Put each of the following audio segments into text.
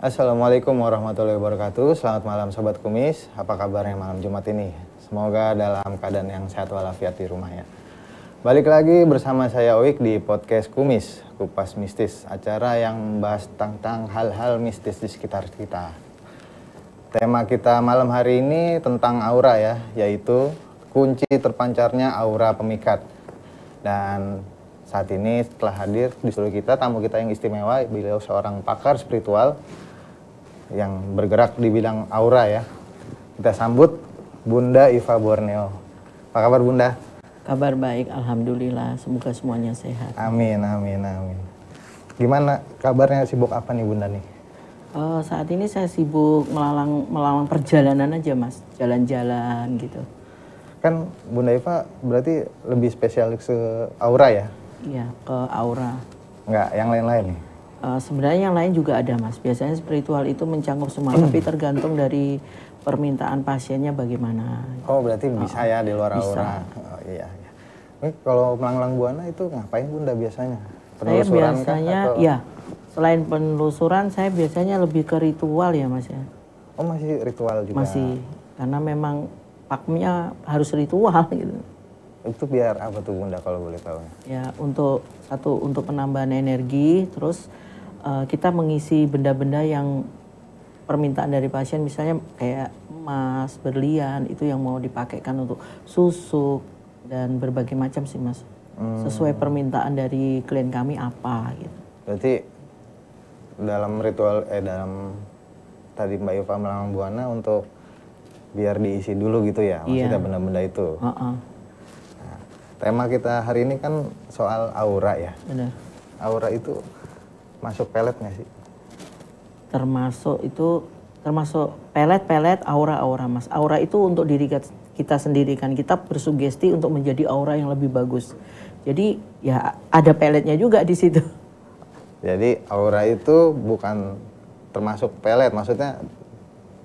Assalamualaikum warahmatullahi wabarakatuh. Selamat malam Sobat Kumis. Apa kabarnya malam Jumat ini? Semoga dalam keadaan yang sehat walafiat di rumah ya. Balik lagi bersama saya Oik di podcast Kumis, Kupas Mistis. Acara yang membahas tentang hal-hal mistis di sekitar kita. Tema kita malam hari ini tentang aura ya, yaitu kunci terpancarnya aura pemikat. Dan saat ini setelah hadir di studio kita, tamu kita yang istimewa, beliau seorang pakar spiritual yang bergerak di bidang aura ya. Kita sambut Bunda Iva Borneo. Apa kabar Bunda? Kabar baik, alhamdulillah. Semoga semuanya sehat. Amin, amin, amin. Gimana kabarnya, sibuk apa nih Bunda nih? Saat ini saya sibuk melalang perjalanan aja Mas, jalan-jalan gitu. Kan Bunda Iva berarti lebih spesialis ke aura ya? Iya, ke aura. Enggak, yang lain-lain nih? Sebenarnya yang lain juga ada Mas. Biasanya spiritual itu mencangkup semua, tapi tergantung dari permintaan pasiennya bagaimana. Oh berarti bisa ya di luar bisa. aura? Oh iya. Ini kalau melanglang buana itu ngapain Bunda biasanya? Saya Penelusuran biasanya, kah, atau... ya selain penelusuran, saya biasanya lebih ke ritual ya Mas ya. Oh masih ritual juga? Masih, karena memang pakemnya harus ritual gitu. Itu biar apa tuh Bunda kalau boleh tahu? Ya untuk penambahan energi, terus kita mengisi benda-benda yang permintaan dari pasien, misalnya kayak emas, berlian, itu yang mau dipakaikan untuk susuk dan berbagai macam sih Mas. Sesuai permintaan dari klien kami apa gitu. Berarti dalam ritual dalam tadi Mbak Iva melanglang buana untuk biar diisi dulu gitu ya, maksudnya benda-benda itu. Nah, tema kita hari ini kan soal aura ya. Benar. Aura itu masuk pelet nggak sih? Termasuk pelet-pelet, aura-aura Mas. Aura itu untuk diri kita sendiri kan, kita bersugesti untuk menjadi aura yang lebih bagus. Jadi ya ada peletnya juga di situ. Jadi aura itu bukan termasuk pelet, maksudnya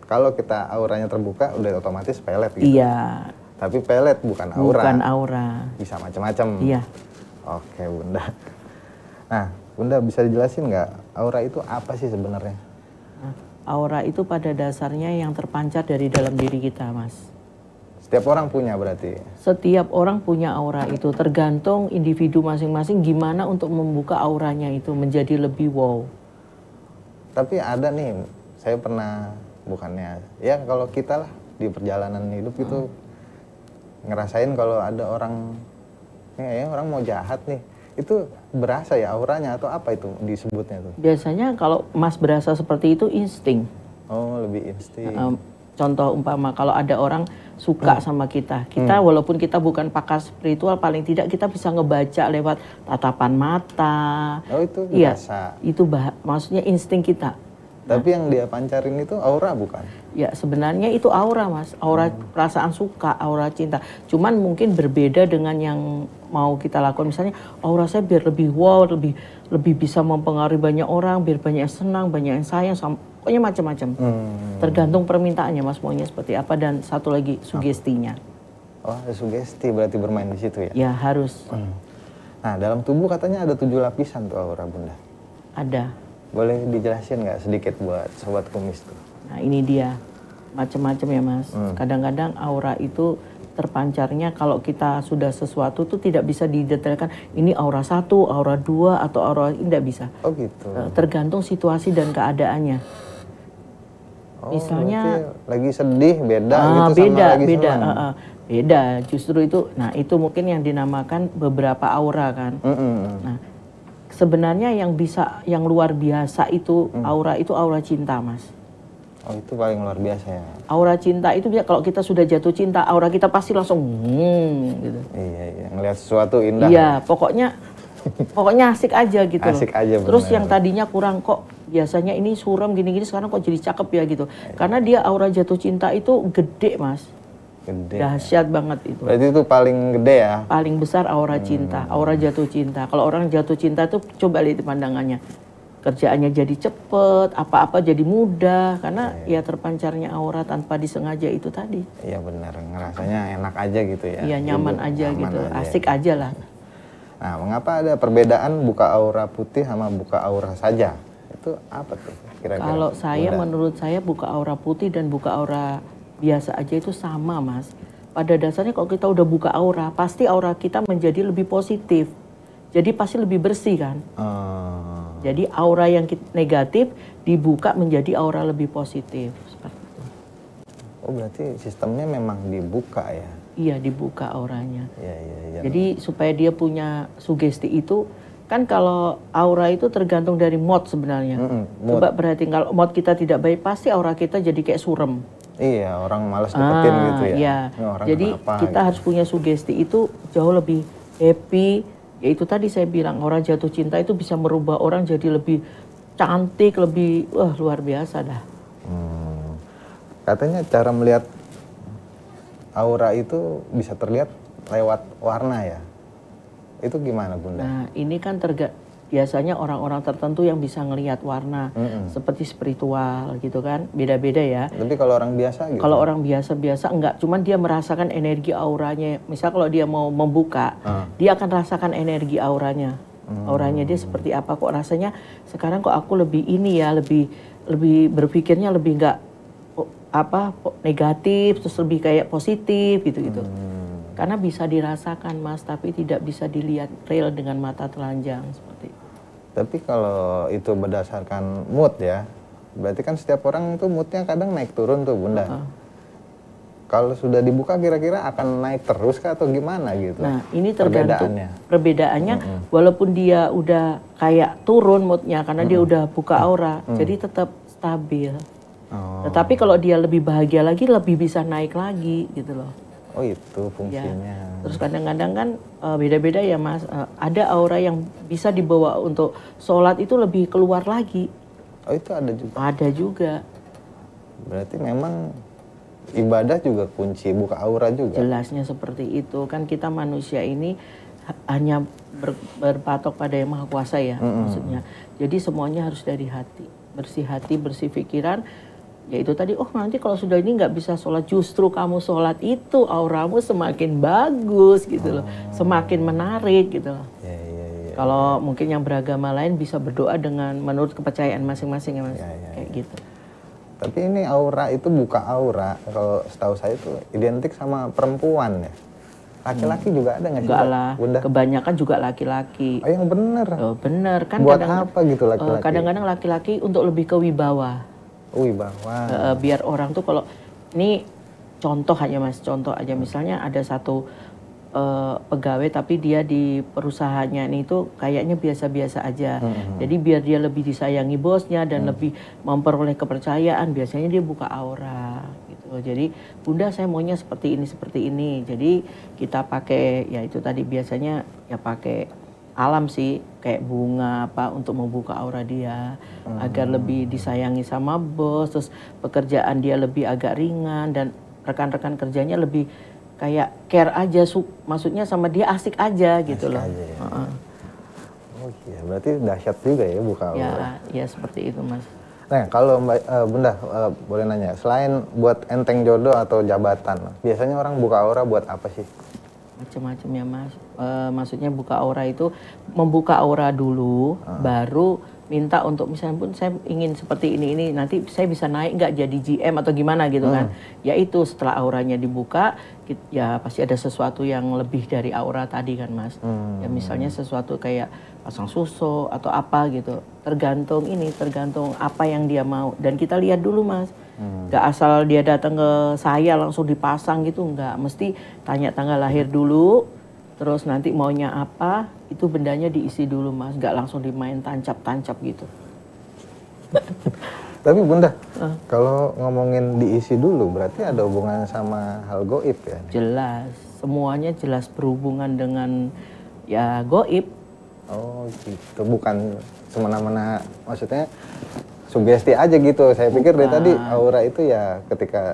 kalau kita auranya terbuka udah otomatis pelet gitu. Iya. Tapi pelet bukan aura. Bukan aura. Bisa macam-macam. Iya. Oke Bunda. Nah Bunda bisa dijelasin nggak aura itu apa sih sebenarnya? Nah, aura itu pada dasarnya yang terpancar dari dalam diri kita Mas. Setiap orang punya berarti? Setiap orang punya aura itu, tergantung individu masing-masing gimana untuk membuka auranya itu menjadi lebih wow. Tapi ada nih, saya pernah, bukannya, ya kalau kita lah di perjalanan hidup itu ngerasain kalau ada orang, ya orang mau jahat nih, itu berasa ya auranya atau apa itu disebutnya tuh? Biasanya kalau Mas berasa seperti itu insting. Oh lebih insting. Contoh umpama kalau ada orang suka sama kita, walaupun kita bukan pakar spiritual, paling tidak kita bisa ngebaca lewat tatapan mata. Oh itu berasa? Iya, itu maksudnya insting kita. Tapi yang dia pancarin itu aura bukan? Ya sebenarnya itu aura Mas, aura perasaan suka, aura cinta. Cuman mungkin berbeda dengan yang mau kita lakukan. Misalnya aura saya biar lebih wow, lebih bisa mempengaruhi banyak orang, biar banyak yang senang, banyak yang sayang, pokoknya macam-macam. Tergantung permintaannya Mas maunya seperti apa, dan satu lagi sugestinya. Oh sugesti berarti bermain di situ ya? Ya harus. Nah dalam tubuh katanya ada 7 lapisan tuh aura Bunda. Ada. Boleh dijelasin nggak sedikit buat Sobat Kumis tuh? Nah ini dia, macam-macam ya Mas. Kadang-kadang aura itu terpancarnya kalau kita sudah sesuatu tuh tidak bisa didetailkan. Ini aura 1, aura 2, atau aura ini tidak bisa. Oh gitu. Tergantung situasi dan keadaannya. Oh, misalnya lagi sedih beda gitu beda, sama lagi beda, senang. beda. Justru itu, nah itu mungkin yang dinamakan beberapa aura kan. Nah sebenarnya yang luar biasa itu aura cinta Mas. Oh itu paling luar biasa ya. Aura cinta itu kalau kita sudah jatuh cinta, aura kita pasti langsung gitu. Iya, ngelihat sesuatu indah. Iya, pokoknya asik aja gitu. Asik aja. Terus yang tadinya kurang, kok biasanya ini suram gini-gini, sekarang kok jadi cakep ya gitu. Karena dia aura jatuh cinta itu gede Mas. Gede. Dahsyat banget itu. Berarti itu paling gede ya? Paling besar aura cinta, aura jatuh cinta. Kalau orang jatuh cinta tuh coba lihat pandangannya. Kerjaannya jadi cepet, apa-apa jadi mudah, karena ya terpancarnya aura tanpa disengaja itu tadi. Iya benar, ngerasanya enak aja gitu ya. Iya nyaman aja gitu, asik aja lah. Nah mengapa ada perbedaan buka aura putih sama buka aura saja? Itu apa tuh kira-kira? Kalau saya, Bunda? menurut saya buka aura putih dan buka aura biasa aja itu sama, Mas. Pada dasarnya kalau kita udah buka aura, pasti aura kita menjadi lebih positif. Jadi pasti lebih bersih kan. Jadi aura yang negatif dibuka menjadi aura lebih positif. Seperti itu. Oh berarti sistemnya memang dibuka ya? Iya, dibuka auranya. Iya. Jadi supaya dia punya sugesti itu, kan kalau aura itu tergantung dari mood sebenarnya. Mood. Coba perhatiin, kalau mood kita tidak baik, pasti aura kita jadi kayak surem. Iya, orang malas deketin gitu ya. Iya. Ini orang Jadi kenapa, kita gitu. harus punya sugesti itu jauh lebih happy. Yaitu tadi saya bilang, orang jatuh cinta itu bisa merubah orang jadi lebih cantik, lebih luar biasa dah. Katanya cara melihat aura itu bisa terlihat lewat warna ya. Itu gimana Bunda? Nah, ini kan biasanya orang-orang tertentu yang bisa ngelihat warna, seperti spiritual gitu kan, beda-beda ya. Tapi kalau orang biasa gitu? Kalau orang biasa-biasa enggak, cuman dia merasakan energi auranya. Misal kalau dia mau membuka, dia akan rasakan energi auranya. Auranya dia seperti apa, kok rasanya sekarang kok aku lebih ini ya, lebih berpikirnya lebih enggak negatif, terus lebih kayak positif gitu-gitu. Karena bisa dirasakan Mas, tapi tidak bisa dilihat real dengan mata telanjang seperti itu. Tapi kalau itu berdasarkan mood ya, berarti kan setiap orang itu moodnya kadang naik turun tuh Bunda. Kalau sudah dibuka kira-kira akan naik terus kah atau gimana gitu? Nah ini tergantung perbedaannya, walaupun dia udah kayak turun moodnya karena dia udah buka aura, jadi tetap stabil. Tetapi kalau dia lebih bahagia lagi, lebih bisa naik lagi gitu loh. Oh itu fungsinya. Ya. Terus kadang-kadang kan beda-beda ya Mas. Ada aura yang bisa dibawa untuk sholat itu lebih keluar lagi. Oh itu ada juga? Ada juga. Berarti memang ibadah juga kunci buka aura juga? Jelasnya seperti itu. Kan kita manusia ini hanya berpatok pada yang maha kuasa ya maksudnya. Jadi semuanya harus dari hati. Hati, bersih pikiran. Ya itu tadi, nanti kalau sudah ini nggak bisa sholat, justru kamu sholat itu auramu semakin bagus gitu loh, semakin menarik gitu loh. Kalau mungkin yang beragama lain bisa berdoa dengan menurut kepercayaan masing-masing ya Mas, kayak gitu. Tapi ini aura itu buka aura, kalau setahu saya itu identik sama perempuan ya. Laki-laki juga ada nggak sih? Enggak lah, Bunda? Kebanyakan juga laki-laki. Oh yang bener? Oh, bener kan. Buat apa gitu laki-laki? Kadang-kadang laki-laki untuk lebih ke wibawa. Wibawa. Biar orang tuh kalau ini contoh aja Mas, contoh aja misalnya ada satu pegawai tapi dia di perusahaannya ini tuh kayaknya biasa-biasa aja. Jadi biar dia lebih disayangi bosnya dan lebih memperoleh kepercayaan, biasanya dia buka aura gitu. Jadi Bunda saya maunya seperti ini. Jadi kita pakai ya itu tadi biasanya ya pakai alam sih, kayak bunga apa untuk membuka aura dia agar lebih disayangi sama bos, terus pekerjaan dia lebih agak ringan dan rekan-rekan kerjanya lebih kayak care aja, maksudnya sama dia asik aja gitu loh. Aja, ya. Oh iya, berarti dahsyat juga ya buka aura. Ya seperti itu Mas. Nah kalau Bunda boleh nanya, selain buat enteng jodoh atau jabatan, biasanya orang buka aura buat apa sih? Macam-macam ya Mas. Maksudnya buka aura itu membuka aura dulu, baru minta untuk misalnya pun saya ingin seperti ini nanti saya bisa naik nggak jadi GM atau gimana gitu kan. Ya itu setelah auranya dibuka, ya pasti ada sesuatu yang lebih dari aura tadi kan Mas. Ya misalnya sesuatu kayak pasang susu atau apa gitu. Tergantung apa yang dia mau. Dan kita lihat dulu Mas. Gak asal dia datang ke saya langsung dipasang gitu, nggak. Mesti tanya tanggal lahir dulu, terus nanti maunya apa, itu bendanya diisi dulu Mas, gak langsung dimain tancap-tancap gitu. Tapi Bunda, kalau ngomongin diisi dulu, berarti ada hubungannya sama hal goib ya? Jelas, semuanya jelas berhubungan dengan ya goib. Oh gitu, bukan semena-mena, maksudnya sugesti aja gitu. Saya pikir dari tadi aura itu ya ketika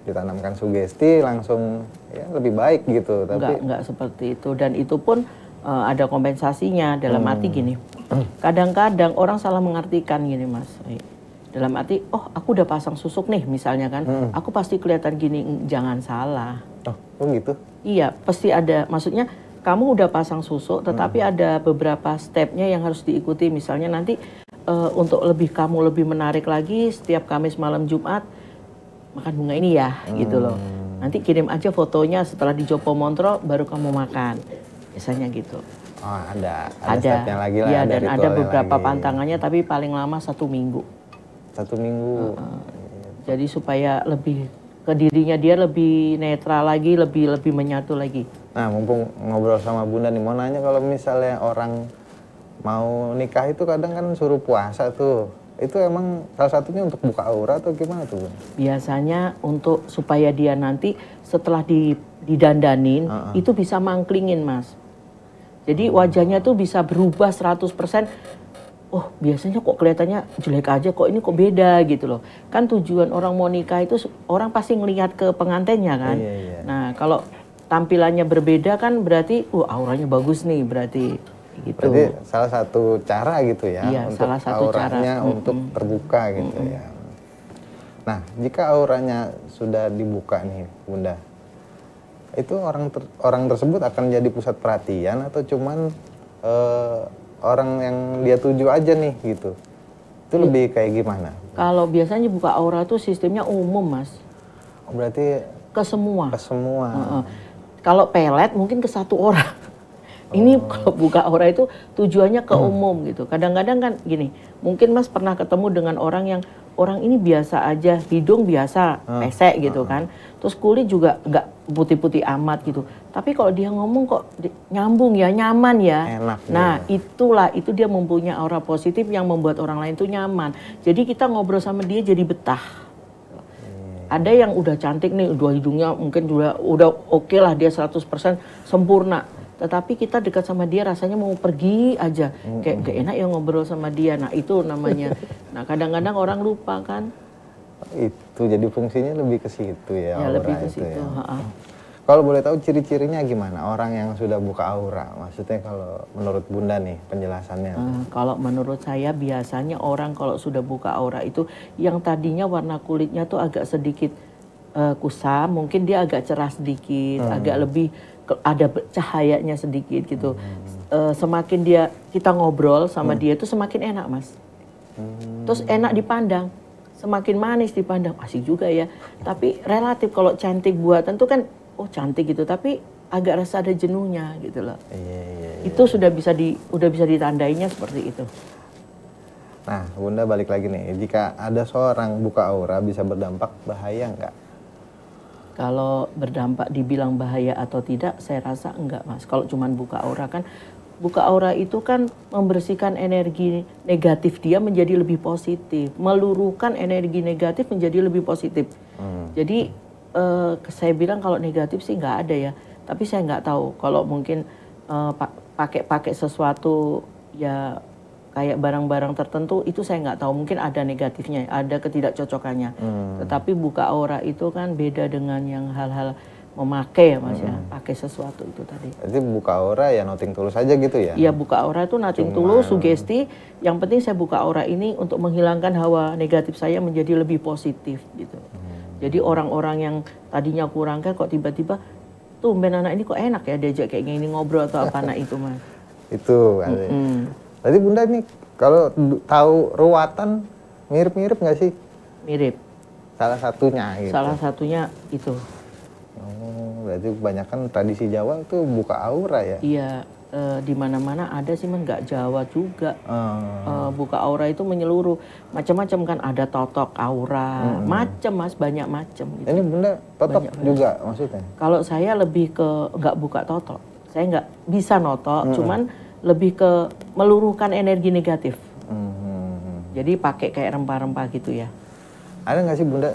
ditanamkan sugesti langsung ya lebih baik gitu. Tapi enggak seperti itu, dan itu pun ada kompensasinya dalam arti gini. Kadang-kadang orang salah mengartikan gini Mas. Dalam arti, aku udah pasang susuk nih misalnya kan, aku pasti kelihatan gini. Jangan salah. Oh gitu? Iya, pasti ada. Maksudnya kamu udah pasang susuk, tetapi ada beberapa stepnya yang harus diikuti. Misalnya nanti untuk kamu lebih menarik lagi, setiap Kamis malam Jumat makan bunga ini ya, gitu loh. Nanti kirim aja fotonya setelah di Jopo Montro baru kamu makan, biasanya gitu. Oh, ada stepnya lagi lah. Iya, dan ada beberapa lagi. pantangannya, tapi paling lama 1 minggu. 1 minggu. Jadi supaya lebih ke dirinya dia lebih netral lagi, lebih menyatu lagi. Nah, mumpung ngobrol sama Bunda nih, mau nanya kalau misalnya orang mau nikah itu kadang kan suruh puasa tuh. Itu emang salah satunya untuk buka aura atau gimana tuh, Bunda? Biasanya untuk supaya dia nanti setelah didandanin itu bisa mangklingin, Mas. Jadi wajahnya tuh bisa berubah 100%. Oh, biasanya kok kelihatannya jelek aja, kok ini kok beda gitu loh. Kan tujuan orang mau nikah itu orang pasti ngelihat ke pengantinnya kan. Iya. Nah, kalau tampilannya berbeda kan berarti auranya bagus nih berarti gitu. Berarti salah satu cara gitu ya, Iya, untuk salah satu auranya cara. untuk terbuka gitu ya. Nah, jika auranya sudah dibuka nih, Bunda, itu orang tersebut akan jadi pusat perhatian atau cuman orang yang dia tuju aja nih gitu? Itu lebih kayak gimana? Kalau biasanya buka aura tuh sistemnya umum, Mas. Oh, berarti Ke semua. ke semua. Kalau pelet mungkin ke 1 orang. Ini kalau buka aura itu tujuannya ke umum gitu. Kadang-kadang kan gini, mungkin Mas pernah ketemu dengan orang yang orang ini biasa aja, hidung biasa, pesek gitu kan. Terus kulit juga nggak putih-putih amat gitu. Tapi kalau dia ngomong kok nyambung ya, nyaman ya. Enak. Nah, itu dia mempunyai aura positif yang membuat orang lain tuh nyaman. Jadi kita ngobrol sama dia jadi betah. Ada yang udah cantik nih, udah hidungnya mungkin udah oke lah, dia 100% sempurna. Tetapi kita dekat sama dia rasanya mau pergi aja. Kayak gak enak ya ngobrol sama dia. Nah, itu namanya. Nah, kadang-kadang orang lupa kan. Itu jadi fungsinya lebih ke situ ya, Ya, aura lebih ke itu situ. ya. Kalau boleh tahu ciri-cirinya gimana orang yang sudah buka aura? Maksudnya kalau menurut Bunda nih penjelasannya. Kalau menurut saya biasanya orang kalau sudah buka aura itu yang tadinya warna kulitnya tuh agak sedikit kusam, mungkin dia agak cerah sedikit, agak lebih ada cahayanya sedikit gitu. Semakin kita ngobrol sama dia itu semakin enak, Mas. Terus enak dipandang, semakin manis dipandang, asik juga ya. Tapi relatif kalau cantik buatan tuh kan, oh cantik gitu, tapi agak rasa ada jenuhnya gitu loh. Iya. Itu sudah bisa ditandainya seperti itu. Nah, Bunda balik lagi nih, jika ada seorang buka aura bisa berdampak bahaya nggak? Kalau berdampak dibilang bahaya atau tidak, saya rasa enggak, Mas. Kalau cuman buka aura kan, buka aura itu kan membersihkan energi negatif dia menjadi lebih positif, meluruhkan energi negatif menjadi lebih positif. Jadi saya bilang kalau negatif sih nggak ada ya, tapi saya nggak tahu kalau mungkin pakai sesuatu ya kayak barang-barang tertentu itu saya nggak tahu, mungkin ada negatifnya, ada ketidakcocokannya. Tetapi buka aura itu kan beda dengan yang hal-hal memakai ya, Mas ya, pakai sesuatu itu tadi. Jadi buka aura ya nothing tulus aja gitu ya? Iya, buka aura itu nothing tulus, sugesti. Yang penting saya buka aura ini untuk menghilangkan hawa negatif saya menjadi lebih positif gitu. Jadi orang-orang yang tadinya kurang kan kok tiba-tiba tumben anak ini kok enak ya diajak kayak gini ngobrol atau apa anak itu, Mas. Itu kan. Tadi Bunda nih kalau tahu ruwatan mirip-mirip nggak sih? Mirip. Salah satunya gitu. Salah satunya itu. Oh, berarti kebanyakan tradisi Jawa tuh buka aura ya? Iya, di mana-mana ada sih, Man, nggak Jawa juga. Buka aura itu menyeluruh. Macam-macam kan, ada totok aura, macam, Mas, banyak macam gitu. Ini Bunda totok juga maksudnya? Kalau saya lebih ke nggak buka totok. Saya nggak bisa notok, cuman lebih ke meluruhkan energi negatif. Jadi pakai kayak rempah-rempah gitu ya. Ada nggak sih Bunda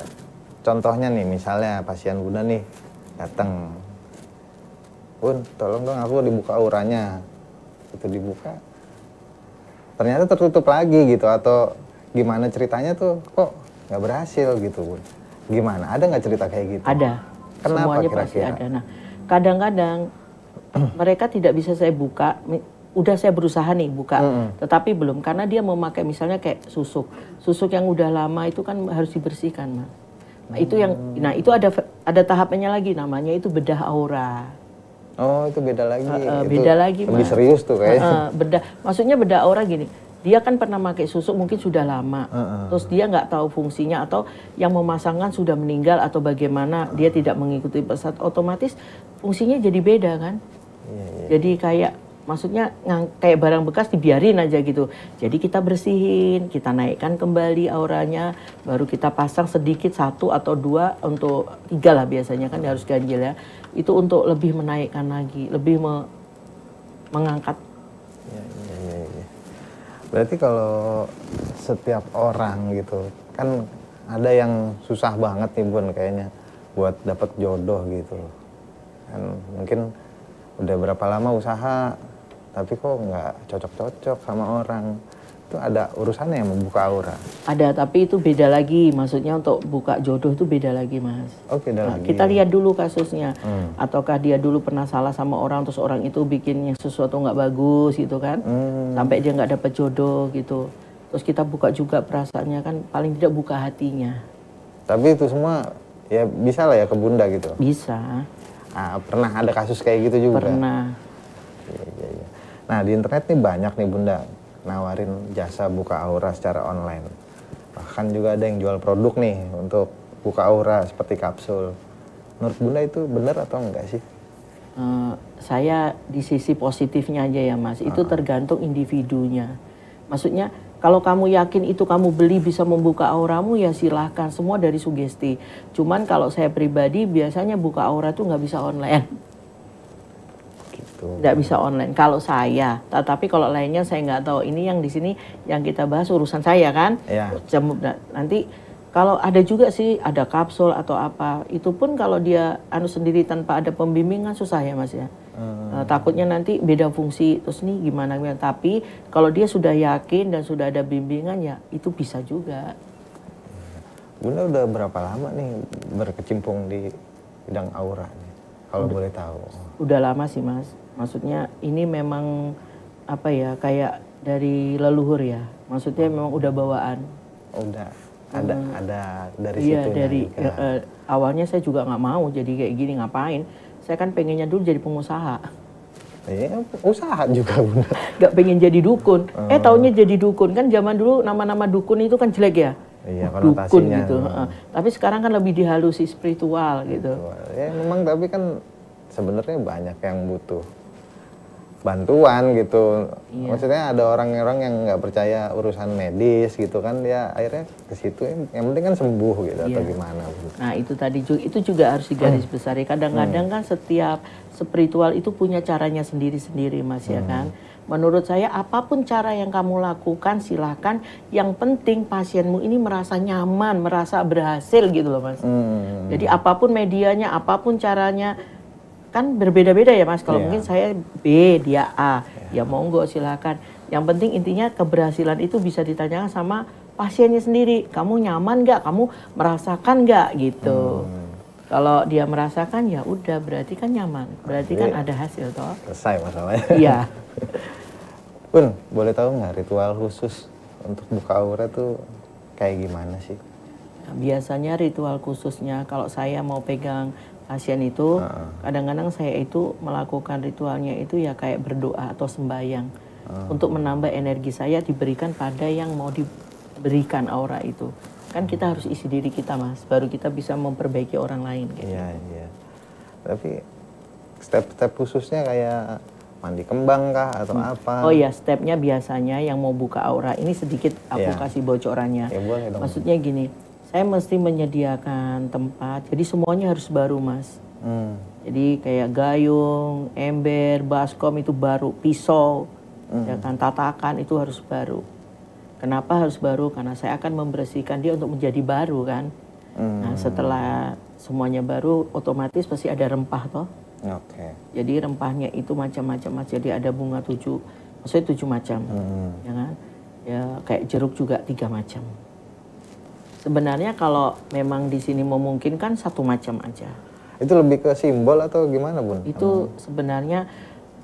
contohnya nih, misalnya pasien Bunda nih datang, Bun, tolong dong aku dibuka auranya. Itu dibuka, ternyata tertutup lagi gitu, atau gimana ceritanya tuh kok nggak berhasil gitu, Bun? Gimana? Ada nggak cerita kayak gitu? Ada. Kenapa Semuanya kira-kira? pasti ada. Nah, kadang-kadang mereka tidak bisa saya buka. Udah saya berusaha nih buka, tetapi belum, karena dia memakai misalnya kayak susuk yang udah lama itu kan harus dibersihkan, Mas. Nah, itu itu ada tahapannya lagi, namanya itu bedah aura. Oh, itu beda lagi. Beda lagi, lebih Mas. serius tuh kayaknya. Maksudnya bedah aura gini. dia kan pernah pakai susuk mungkin sudah lama, terus dia nggak tahu fungsinya atau yang memasangkan sudah meninggal atau bagaimana, dia tidak mengikuti pesan, otomatis fungsinya jadi beda kan. Jadi kayak maksudnya kayak barang bekas dibiarin aja gitu. Jadi kita bersihin, kita naikkan kembali auranya, baru kita pasang sedikit 1 atau 2 untuk 3 lah biasanya kan harus ganjil ya. Itu untuk lebih menaikkan lagi, lebih mengangkat. Iya. Berarti kalau setiap orang gitu kan ada yang susah banget nih Bun kayaknya buat dapat jodoh gitu loh. Kan mungkin udah berapa lama usaha tapi kok nggak cocok-cocok sama orang. Itu ada urusannya yang membuka aura. Ada, tapi itu beda lagi. Maksudnya untuk buka jodoh itu beda lagi, Mas. Oh, beda lagi. Kita lihat dulu kasusnya. Ataukah dia dulu pernah salah sama orang, terus orang itu bikin sesuatu nggak bagus gitu kan. Sampai dia nggak dapat jodoh gitu. Terus kita buka juga perasaannya kan, paling tidak buka hatinya. Tapi itu semua ya bisa lah ya ke Bunda gitu? Bisa. Pernah ada kasus kayak gitu juga? Pernah. Iya. Nah di internet nih banyak nih Bunda nawarin jasa buka aura secara online. Bahkan juga ada yang jual produk nih untuk buka aura seperti kapsul. Menurut Bunda itu benar atau enggak sih? Saya di sisi positifnya aja ya Mas, itu tergantung individunya. Maksudnya kalau kamu yakin itu kamu beli bisa membuka auramu ya silahkan, semua dari sugesti. Cuman kalau saya pribadi biasanya buka aura tuh nggak bisa online. Nggak bisa online kalau saya, tapi kalau lainnya saya nggak tahu. Ini yang di sini yang kita bahas urusan saya kan. Iya. Nanti kalau ada juga sih ada kapsul atau apa, itu pun kalau dia sendiri tanpa ada pembimbingan susah ya Mas ya. Takutnya nanti beda fungsi terus nih gimana. Tapi kalau dia sudah yakin dan sudah ada bimbingan ya itu bisa juga. Bunda udah berapa lama nih berkecimpung di bidang aura nih, kalau boleh tahu? Udah lama sih Mas. Maksudnya ini memang apa ya, kayak dari leluhur ya. Maksudnya memang udah bawaan. Udah ada dari iya, situ. Dari awalnya saya juga nggak mau jadi kayak gini, ngapain? Saya kan pengennya dulu jadi pengusaha. Iya, usaha juga Bunda. Gak pengen jadi dukun. Taunya jadi dukun. Kan zaman dulu nama-nama dukun itu kan jelek ya. Iya, dukun gitu. Tapi sekarang kan lebih dihalusi spiritual gitu. Ya memang, tapi kan sebenarnya banyak yang butuh bantuan gitu. Iya. Maksudnya ada orang-orang yang nggak percaya urusan medis gitu kan, dia akhirnya ke situ yang penting kan sembuh gitu. Iya. Atau gimana gitu. Nah itu tadi itu juga harus digaris besari. Kadang-kadang kan setiap spiritual itu punya caranya sendiri-sendiri Mas ya kan. Menurut saya apapun cara yang kamu lakukan silahkan, yang penting pasienmu ini merasa nyaman, merasa berhasil gitu loh Mas. Jadi apapun medianya, apapun caranya, kan berbeda-beda ya Mas. Kalau mungkin saya B, dia A, ya monggo silakan. Yang penting intinya keberhasilan itu bisa ditanyakan sama pasiennya sendiri. Kamu nyaman nggak? Kamu merasakan nggak gitu? Kalau dia merasakan ya udah, berarti kan nyaman. Berarti kan ada hasil toh. Selesai masalahnya. Iya. Bun, boleh tahu nggak ritual khusus untuk buka aura tuh kayak gimana sih? Nah, biasanya ritual khususnya kalau saya mau pegang pasien itu, kadang-kadang saya itu melakukan ritualnya itu ya kayak berdoa atau sembahyang untuk menambah energi saya diberikan pada yang mau diberikan aura itu. Kan kita harus isi diri kita Mas, baru kita bisa memperbaiki orang lain. Gitu. Iya. Tapi step-step khususnya kayak mandi kembang kah atau apa? Oh ya, stepnya biasanya yang mau buka aura ini sedikit aku kasih bocorannya. Ya, boleh dong. Maksudnya gini, saya mesti menyediakan tempat, jadi semuanya harus baru Mas. Jadi kayak gayung, ember, baskom itu baru, pisau, ya kan, tatakan itu harus baru. Kenapa harus baru? Karena saya akan membersihkan dia untuk menjadi baru kan. Nah setelah semuanya baru, otomatis pasti ada rempah toh. Oke. Jadi rempahnya itu macam-macam Mas. Jadi ada bunga 7, maksudnya 7 macam, ya kan? Ya kayak jeruk juga 3 macam. Sebenarnya kalau memang di sini memungkinkan 1 macam aja. Itu lebih ke simbol atau gimana Bun? Itu sebenarnya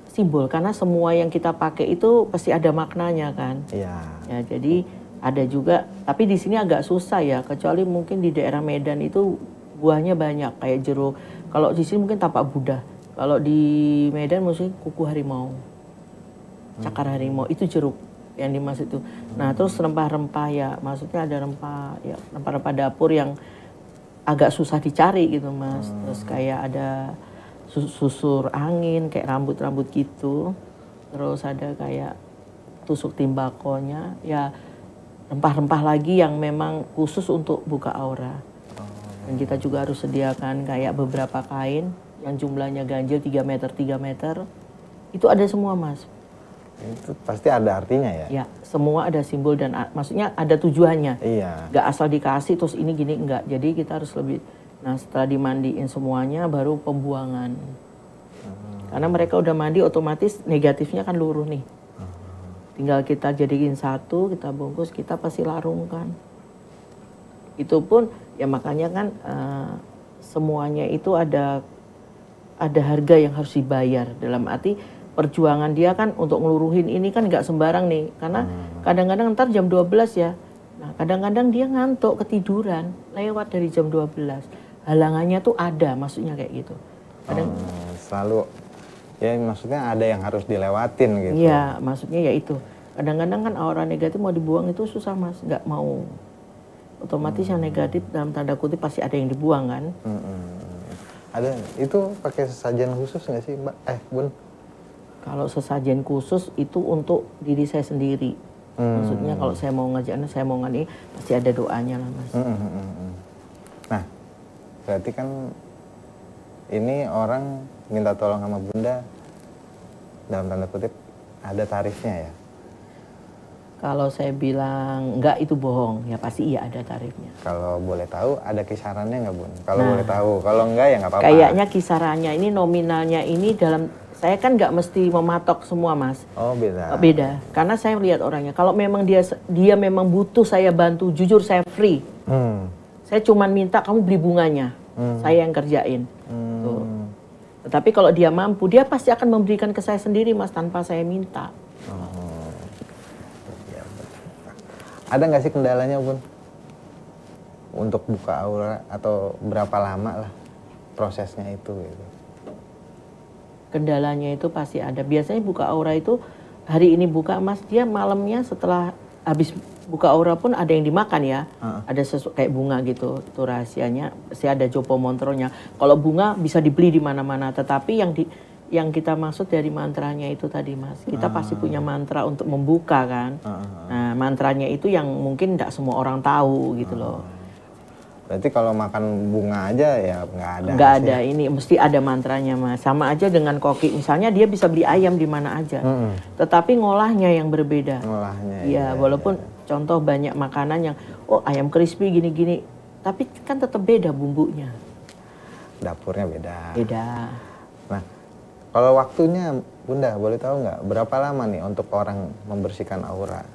simbol, karena semua yang kita pakai itu pasti ada maknanya kan. Iya. Ya jadi ada juga, tapi di sini agak susah ya, kecuali mungkin di daerah Medan itu buahnya banyak kayak jeruk. Kalau di sini mungkin tapak Buddha. Kalau di Medan mungkin kuku harimau, cakar harimau itu jeruk. yang dimaksud itu. Nah terus rempah-rempah ya, maksudnya ada rempah ya, rempah-rempah dapur yang agak susah dicari gitu Mas. Terus kayak ada susur angin kayak rambut-rambut gitu. Terus ada kayak tusuk timbakonya, ya rempah-rempah lagi yang memang khusus untuk buka aura. Dan kita juga harus sediakan kayak beberapa kain yang jumlahnya ganjil 3 meter 3 meter. Itu ada semua Mas. Itu pasti ada artinya ya? Ya, semua ada simbol dan maksudnya ada tujuannya. Iya. Gak asal dikasih terus ini gini, enggak. Jadi kita harus lebih, nah setelah dimandiin semuanya baru pembuangan. Karena mereka udah mandi otomatis negatifnya kan luruh nih. Tinggal kita jadiin satu, kita bungkus, kita pasti larungkan. Itu pun ya makanya kan semuanya itu ada harga yang harus dibayar. Dalam arti perjuangan dia kan untuk ngeluruhin ini kan nggak sembarang nih. Karena kadang-kadang ntar jam 12 ya. Nah kadang-kadang dia ngantuk, ketiduran, lewat dari jam 12. Halangannya tuh ada, maksudnya kayak gitu. Selalu, ya maksudnya ada yang harus dilewatin gitu. Iya, maksudnya ya itu. Kadang-kadang kan aura negatif mau dibuang itu susah Mas, nggak mau. Otomatis yang negatif dalam tanda kutip pasti ada yang dibuang kan. Ada, itu pakai sesajen khusus nggak sih Mbak? Bun? Kalau sesajen khusus itu untuk diri saya sendiri. Maksudnya kalau saya mau ngajakin, saya mau ngani, pasti ada doanya lah Mas. Nah, berarti kan ini orang minta tolong sama Bunda, dalam tanda kutip ada tarifnya ya? Kalau saya bilang enggak itu bohong, ya pasti iya ada tarifnya. Kalau boleh tahu ada kisarannya nggak Bun? Kalau boleh tahu, kalau enggak ya nggak apa-apa. Kayaknya kisarannya ini nominalnya ini dalam, saya kan nggak mesti mematok semua Mas. Oh beda. Beda, karena saya lihat orangnya. Kalau memang dia memang butuh saya bantu, jujur saya free. Saya cuman minta kamu beli bunganya, saya yang kerjain. Tuh. Tetapi kalau dia mampu, dia pasti akan memberikan ke saya sendiri Mas tanpa saya minta. Ada nggak sih kendalanya Bun? Untuk buka aura atau berapa lama lah prosesnya itu gitu? Kendalanya itu pasti ada. Biasanya buka aura itu hari ini buka Mas, dia malamnya setelah habis buka aura pun ada yang dimakan ya. Ada kayak bunga gitu, itu rahasianya. Pasti ada jopo montronya. Kalau bunga bisa dibeli di mana-mana, tetapi yang kita maksud dari mantranya itu tadi Mas, kita pasti punya mantra untuk membuka kan. Nah mantranya itu yang mungkin tidak semua orang tahu gitu loh. Berarti kalau makan bunga aja ya nggak ada? Nggak ada, ini mesti ada mantranya Mas. Sama aja dengan koki, misalnya dia bisa beli ayam di mana aja, tetapi ngolahnya yang berbeda. Ngolahnya. Iya, walaupun contoh banyak makanan yang ayam crispy gini-gini, tapi kan tetap beda bumbunya. Dapurnya beda. Beda. Nah, kalau waktunya Bunda boleh tahu nggak berapa lama nih untuk orang membersihkan aura?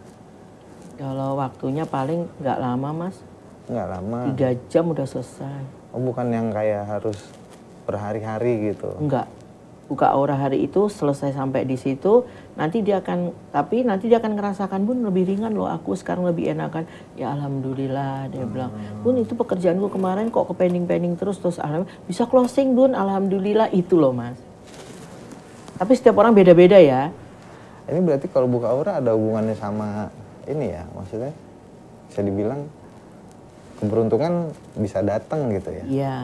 Kalau waktunya paling nggak lama Mas. Nggak lama. 3 jam udah selesai. Oh bukan yang kayak harus berhari-hari gitu? Enggak. Buka aura hari itu selesai sampai di situ, nanti dia akan ngerasakan Bun lebih ringan loh, aku sekarang lebih enakan. Ya alhamdulillah dia bilang, Bun itu pekerjaanku kemarin kok ke pending terus alhamdulillah bisa closing Bun, alhamdulillah itu loh Mas. Tapi setiap orang beda-beda ya. Ini berarti kalau buka aura ada hubungannya sama ini ya, maksudnya bisa dibilang keberuntungan bisa datang gitu ya? Iya.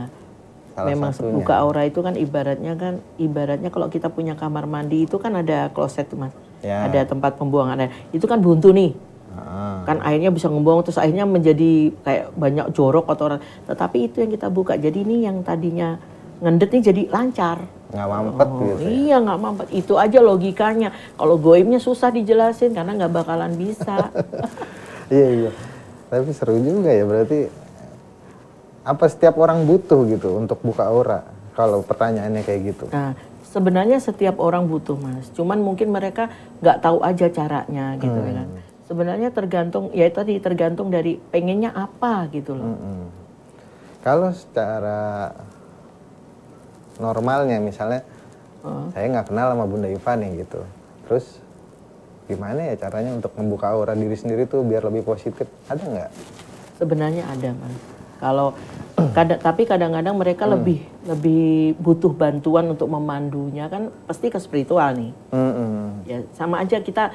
Memang satunya. Buka aura itu kan ibaratnya kalau kita punya kamar mandi itu kan ada kloset tuh Mas. Ya. Ada tempat pembuangan air. Itu kan buntu nih. Kan airnya bisa ngebuang terus akhirnya menjadi kayak banyak jorok kotoran. Tetapi itu yang kita buka. Jadi ini yang tadinya ngendet nih jadi lancar. Nggak mampet gitu ya? Iya nggak mampet. Itu aja logikanya. Kalau goibnya susah dijelasin karena nggak bakalan bisa. Iya. Tapi seru juga ya, berarti apa setiap orang butuh gitu untuk buka aura kalau pertanyaannya kayak gitu? Nah, sebenarnya setiap orang butuh Mas, cuman mungkin mereka nggak tahu aja caranya gitu kan. Sebenarnya tergantung dari pengennya apa gitu loh. Kalau secara normalnya misalnya saya nggak kenal sama Bunda Iva nih gitu, terus gimana ya caranya untuk membuka aura diri sendiri tuh biar lebih positif? Ada nggak? Sebenarnya ada Mas. Tapi kadang-kadang mereka lebih butuh bantuan untuk memandunya kan pasti ke spiritual nih. Ya sama aja kita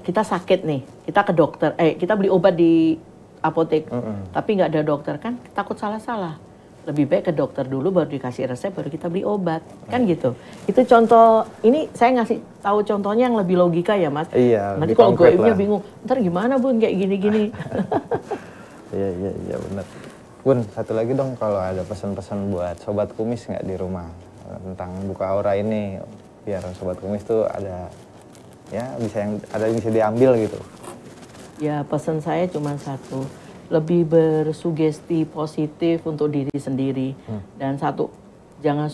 kita sakit nih, kita ke dokter, kita beli obat di apotek, tapi nggak ada dokter kan, takut salah-salah. Lebih baik ke dokter dulu, baru dikasih resep, baru kita beli obat, kan gitu. Itu contoh, ini saya ngasih tahu contohnya yang lebih logika ya Mas. Iya. Nanti kalau goibnya bingung, ntar gimana Bun kayak gini-gini. Iya benar. Bun, satu lagi dong kalau ada pesan-pesan buat sobat kumis nggak di rumah tentang buka aura ini, biar sobat kumis tuh ada ya bisa diambil gitu. Ya pesan saya cuma satu, lebih bersugesti positif untuk diri sendiri. Dan satu, jangan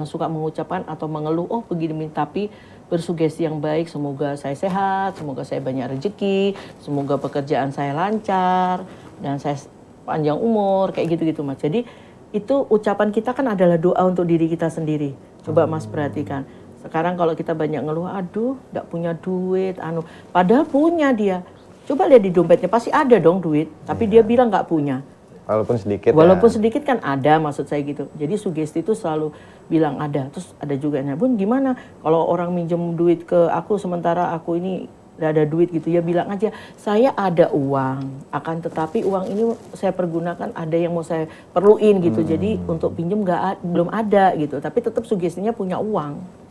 suka mengucapkan atau mengeluh oh begini, tapi bersugesti yang baik, semoga saya sehat, semoga saya banyak rezeki, semoga pekerjaan saya lancar dan saya panjang umur, kayak gitu-gitu Mas. Jadi itu ucapan kita kan adalah doa untuk diri kita sendiri. Coba Mas perhatikan. Sekarang kalau kita banyak ngeluh, aduh nggak punya duit, padahal punya dia. Coba lihat di dompetnya, pasti ada dong duit, tapi dia bilang nggak punya. Walaupun sedikit. Walaupun sedikit kan ada, maksud saya gitu. Jadi sugesti itu selalu bilang ada. Terus ada juga, Bun gimana kalau orang minjem duit ke aku sementara aku ini nggak ada duit gitu, ya bilang aja saya ada uang, akan tetapi uang ini saya pergunakan ada yang mau saya perluin gitu. Jadi untuk pinjem belum ada gitu, tapi tetap sugestinya punya uang.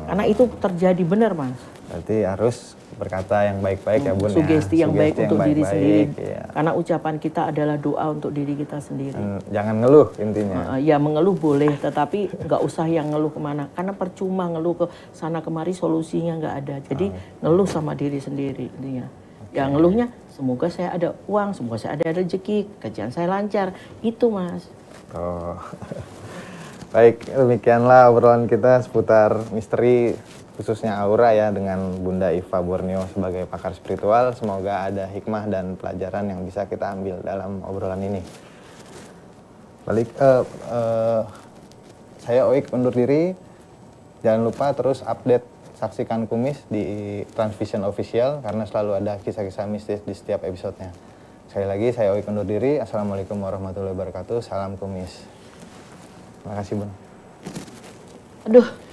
Karena itu terjadi benar Mas. Berarti harus berkata yang baik-baik ya Bun. Sugesti yang baik untuk diri sendiri. Ya. Karena ucapan kita adalah doa untuk diri kita sendiri. Jangan ngeluh intinya. Ya mengeluh boleh, tetapi nggak usah yang ngeluh kemana. Karena percuma ngeluh ke sana kemari, solusinya nggak ada. Jadi ngeluh sama diri sendiri intinya. Ya ngeluhnya, semoga saya ada uang, semoga saya ada rezeki, kerjaan saya lancar. Itu Mas. Baik, demikianlah obrolan kita seputar misteri khususnya aura ya dengan Bunda Iva Borneo sebagai pakar spiritual. Semoga ada hikmah dan pelajaran yang bisa kita ambil dalam obrolan ini. Saya Oik undur diri. Jangan lupa terus update, saksikan Kumis di Transvision Official karena selalu ada kisah-kisah mistis di setiap episodenya. Sekali lagi saya Oik undur diri. Assalamualaikum warahmatullahi wabarakatuh. Salam Kumis. Terima kasih Bun. Aduh.